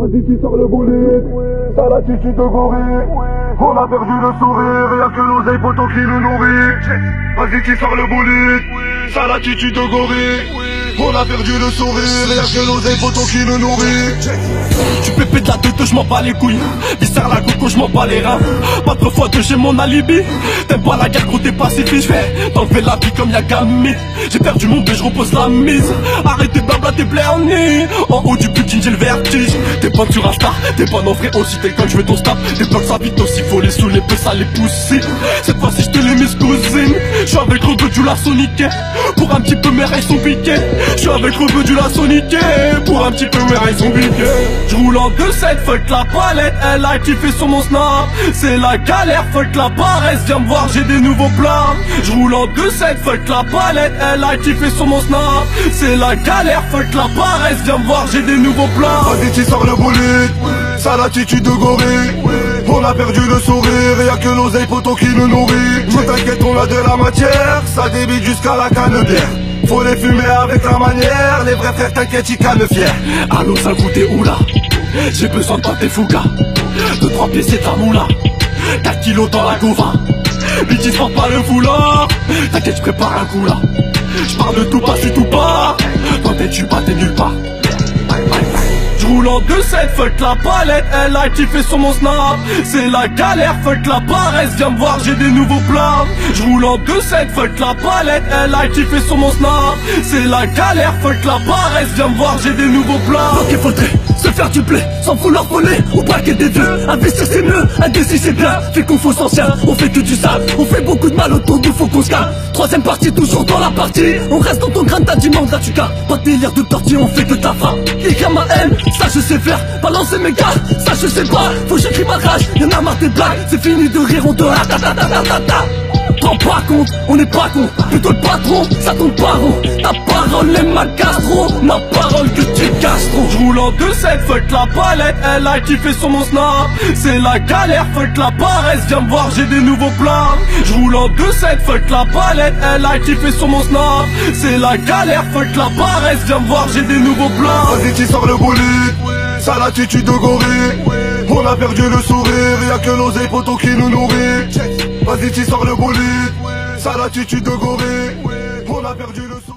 Vas-y tu sors le bolide, sale attitude de gorille. On a perdu le sourire, y'a que l'oseille poteau qui nous nourrit. Vas-y tu sors le bolide, sale attitude de gorille. On a perdu le sourire, y'a que l'oseille poteau qui nous nourrit. Tu pépé de la tête, je m'en bats les couilles. Viscère la coco, je m'en bats les reins. Pas trop fois que j'ai mon alibi. T'aimes pas la guerre, gros t'es pacifiste. J'vais t'enlever la vie comme Yagami. J'ai perdu mon but, je repose la mise. Arrêtez blabla, t'es blerné. En haut du building, j'ai le vertige. T'es pas sur Insta, t'es pas non vrai aussi. T'es quand je veux ton snap, t'es blocs ça vite aussi. Faut les saouler, peu ça les pousser. Cette fois-ci, je te les mise cousine. J'suis avec Rebeu du la soniqué. Pour un petit peu, mes rails sont piqués. J'suis avec Rebeu du la soniqué. Pour un petit peu, mes rails sont piqués. J'roule en 2-7, fuck la palette, elle a kiffé sur mon snap. C'est la galère, fuck la paresse, viens me voir, j'ai des nouveaux plans. J'roule en 2-7, fuck la palette, elle a kiffé sur mon snap. C'est la galère, fuck la paresse, viens me voir, j'ai des nouveaux plans. Vas-y tu sors le bolide, sale attitude de gorille. On a perdu le sourire, y'a que l'oseille poteau qui nous nourrit. Mais t'inquiète, on a de la matière, ça débite jusqu'à la canne bière. Faut les fumer avec la manière, les vrais frères t'inquiète, ils calment fiers. Allô, ça goûté oula. J'ai besoin de pâté fouga. 2-3 pieds c'est ta moula. 4 kilos dans la gova. Bitches porte pas le foulard. T'inquiète j'prépare un coup là. J'parle de tout pas, j'suis tout pas. Dans tes tu pas t'es nulle part. J'roule en 2-7, fuck la palette, elle a kiffé sur mon snap. C'est la galère, fuck la paresse, viens me voir, j'ai des nouveaux plans. J'roule en 2-7, fuck la palette, elle a kiffé sur mon snap. C'est la galère, fuck la paresse, viens me voir, j'ai des nouveaux plans. Donc il faudrait se faire du blé, sans vouloir voler ou braquer des vieux. Investir c'est mieux, indécis c'est bien. Fait qu'on faut s'ancien, on fait que du sale. On fait beaucoup de mal autour d'où faut qu'on se calme. Troisième partie, toujours dans la partie. On reste dans ton grain, t'as du manque, là tu gars. Pas de délire de tortille, on fait que ta frappe. Écrire ma haine, ça je sais faire. Balancer mes gars, ça je sais pas. Faut que j'écris ma rage, y'en a marre des blagues. C'est fini de rire, on te ta. Prends pas compte, on n'est pas con. Plutôt le patron, ça tombe pas rond. Ta parole est ma gastro, ma parole que tu gastro. J'roule en 2-7, fuck la palette, elle a kiffé sur mon snap. C'est la galère, fuck la paresse, viens me voir, j'ai des nouveaux plans. J'roule en 2-7, fuck la palette, elle a kiffé sur mon snap. C'est la galère, fuck la paresse, viens me voir, j'ai des nouveaux plans. Vas-y tu sors le bolide, sale attitude de gorille. On a perdu le sourire, y'a que l'oseille poteau qui nous nourrit. Vas-y tu sors le bolide, sale attitude de gorille. On a perdu le sourire.